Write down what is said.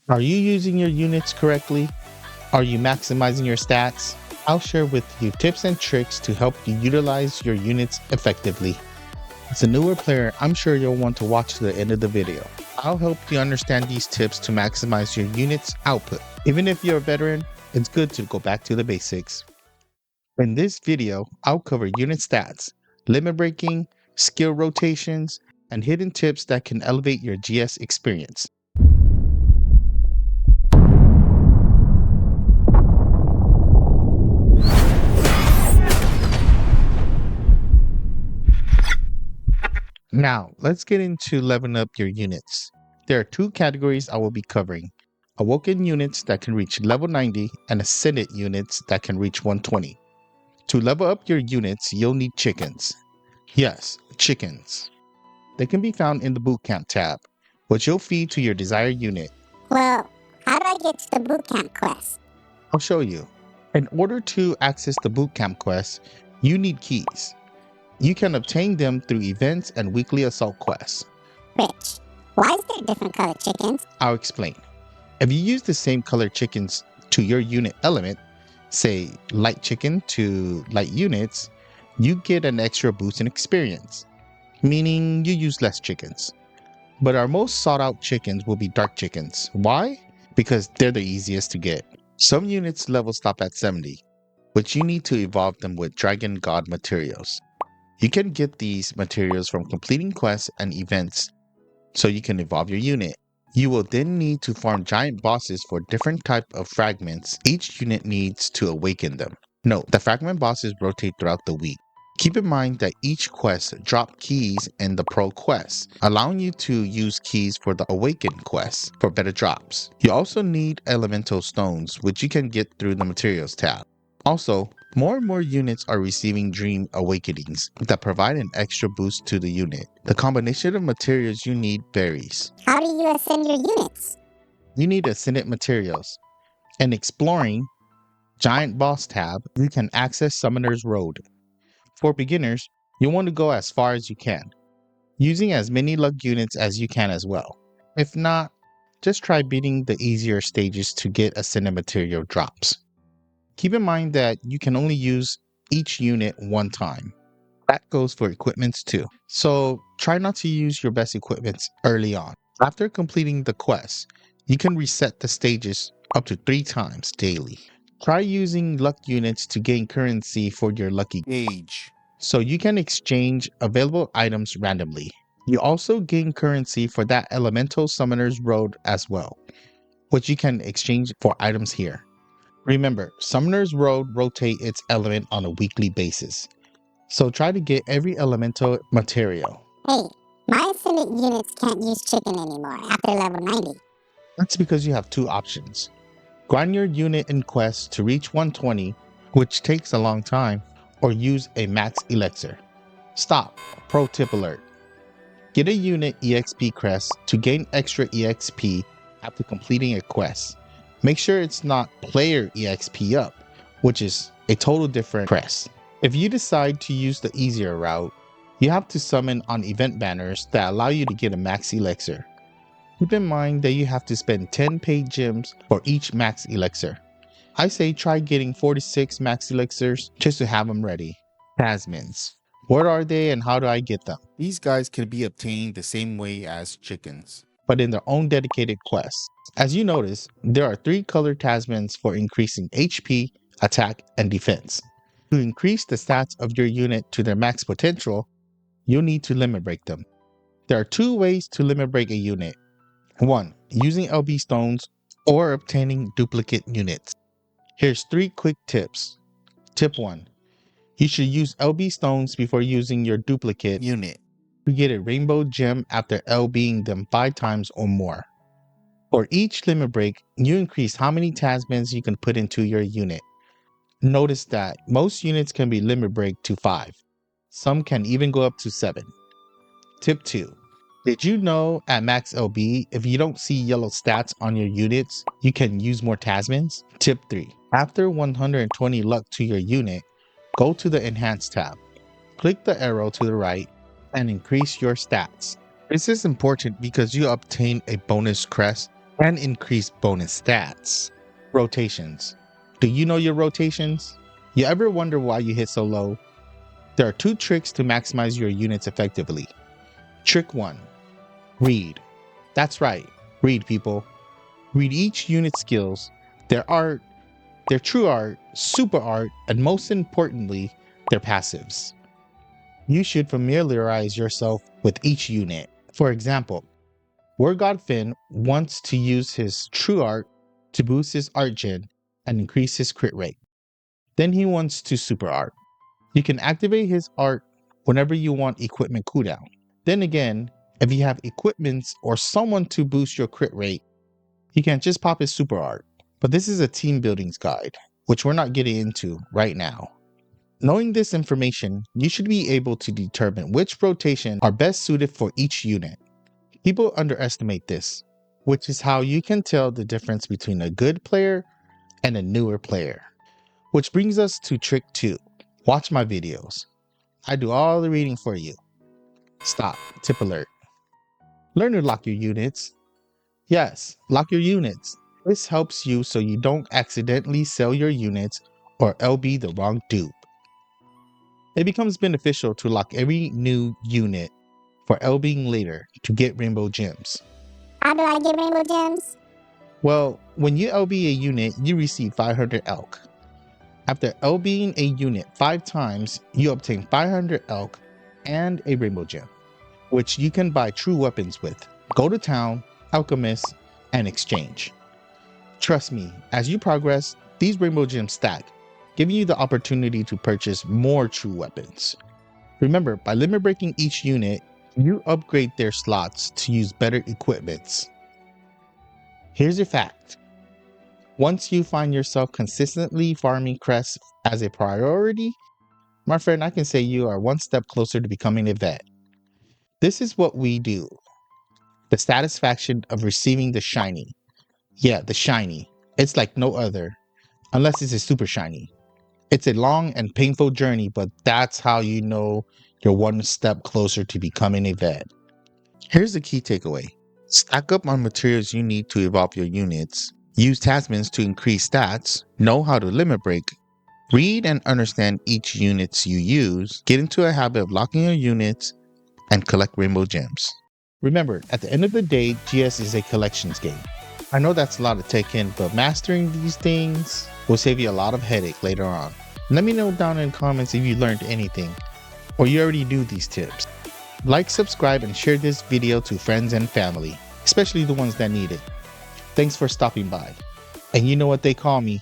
Are you using your units correctly? Are you maximizing your stats? I'll share with you tips and tricks to help you utilize your units effectively. As a newer player, I'm sure you'll want to watch to the end of the video. I'll help you understand these tips to maximize your units' output. Even if you're a veteran, it's good to go back to the basics. In this video, I'll cover unit stats, limit breaking, skill rotations, and hidden tips that can elevate your GS experience. Now, let's get into leveling up your units. There are two categories I will be covering: Awoken units that can reach level 90 and Ascended units that can reach 120. To level up your units, you'll need chickens. Yes, chickens. They can be found in the Bootcamp tab, which you'll feed to your desired unit. Well, how do I get to the bootcamp quest? I'll show you. In order to access the Bootcamp quest, you need keys. You can obtain them through events and weekly assault quests. Rich, why is there different colored chickens? I'll explain. If you use the same color chickens to your unit element, say light chicken to light units, you get an extra boost in experience, meaning you use less chickens. But our most sought out chickens will be dark chickens. Why? Because they're the easiest to get. Some units level stop at 70, which you need to evolve them with Dragon God materials. You can get these materials from completing quests and events so you can evolve your unit. You will then need to farm giant bosses for different type of fragments. Each unit needs to awaken them. Note, the fragment bosses rotate throughout the week. Keep in mind that each quest drop keys in the pro quest, allowing you to use keys for the awaken quest for better drops. You also need elemental stones, which you can get through the materials tab. Also, more and more units are receiving Dream Awakenings that provide an extra boost to the unit. The combination of materials you need varies. How do you ascend your units? You need Ascendant materials. In Exploring Giant Boss tab, you can access Summoner's Road. For beginners, you'll want to go as far as you can, using as many luck units as you can as well. If not, just try beating the easier stages to get Ascendant material drops. Keep in mind that you can only use each unit one time. That goes for equipments too. So try not to use your best equipments early on. After completing the quest, you can reset the stages up to 3 times daily. Try using luck units to gain currency for your lucky gauge, so you can exchange available items randomly. You also gain currency for that Elemental Summoner's Road as well, which you can exchange for items here. Remember, Summoner's Road rotate its element on a weekly basis, so try to get every elemental material. Hey, my ascended units can't use chicken anymore after level 90. That's because you have two options. Grind your unit in quests to reach 120, which takes a long time, or use a max elixir. Stop. Pro tip alert. Get a unit EXP crest to gain extra EXP after completing a quest. Make sure it's not player EXP up, which is a total different crest. If you decide to use the easier route, you have to summon on event banners that allow you to get a max elixir. Keep in mind that you have to spend 10 paid gems for each max elixir. I say try getting 46 max elixirs just to have them ready. Tasmons. What are they and how do I get them? These guys can be obtained the same way as chickens, but in their own dedicated quests. As you notice, there are 3 colored Tasmons for increasing HP, attack, and defense. To increase the stats of your unit to their max potential, you'll need to limit break them. There are 2 ways to limit break a unit. 1. Using LB stones or obtaining duplicate units. Here's 3 quick tips. Tip 1. You should use LB stones before using your duplicate unit to get a rainbow gem after LBing them 5 times or more. For each limit break, you increase how many Tasmans you can put into your unit. Notice that most units can be limit break to 5. Some can even go up to 7. Tip 2. Did you know at max LB, if you don't see yellow stats on your units, you can use more Tasmans? Tip 3. After 120 luck to your unit, go to the Enhance tab. Click the arrow to the right and increase your stats. This is important because you obtain a bonus crest and increase bonus stats. Rotations. Do you know your rotations? You ever wonder why you hit so low? There are 2 tricks to maximize your units effectively. Trick 1. Read. That's right, read people. Read each unit's skills, their art, their true art, super art, and most importantly, their passives. You should familiarize yourself with each unit. For example, War God Finn wants to use his true art to boost his art gen and increase his crit rate. Then he wants to super art. You can activate his art whenever you want equipment cooldown. Then again, if you have equipments or someone to boost your crit rate, you can just pop his super art. But this is a team buildings guide, which we're not getting into right now. Knowing this information, you should be able to determine which rotation are best suited for each unit. People underestimate this, which is how you can tell the difference between a good player and a newer player. Which brings us to trick 2. Watch my videos. I do all the reading for you. Stop. Tip alert. Learn to lock your units. Yes, lock your units. This helps you so you don't accidentally sell your units or LB the wrong dupe. It becomes beneficial to lock every new unit for LBing later to get rainbow gems. How do I get rainbow gems? Well, when you LB a unit, you receive 500 elk. After LBing a unit 5 times, you obtain 500 elk and a rainbow gem, which you can buy true weapons with. Go to town, alchemist, and exchange. Trust me, as you progress, these rainbow gems stack, giving you the opportunity to purchase more true weapons. Remember, by limit breaking each unit, you upgrade their slots to use better equipments. Here's your fact. Once you find yourself consistently farming crests as a priority, my friend, I can say you are one step closer to becoming a vet. This is what we do. The satisfaction of receiving the shiny. Yeah, the shiny. It's like no other, unless it's a super shiny. It's a long and painful journey, but that's how you know you're one step closer to becoming a vet. Here's the key takeaway. Stack up on materials you need to evolve your units. Use Tasmons to increase stats. Know how to limit break. Read and understand each units you use. Get into a habit of locking your units and collect rainbow gems. Remember, at the end of the day, GS is a collections game. I know that's a lot to take in, but mastering these things will save you a lot of headache later on. Let me know down in the comments if you learned anything, or you already do these tips. Like, subscribe, and share this video to friends and family, especially the ones that need it. Thanks for stopping by. And you know what they call me.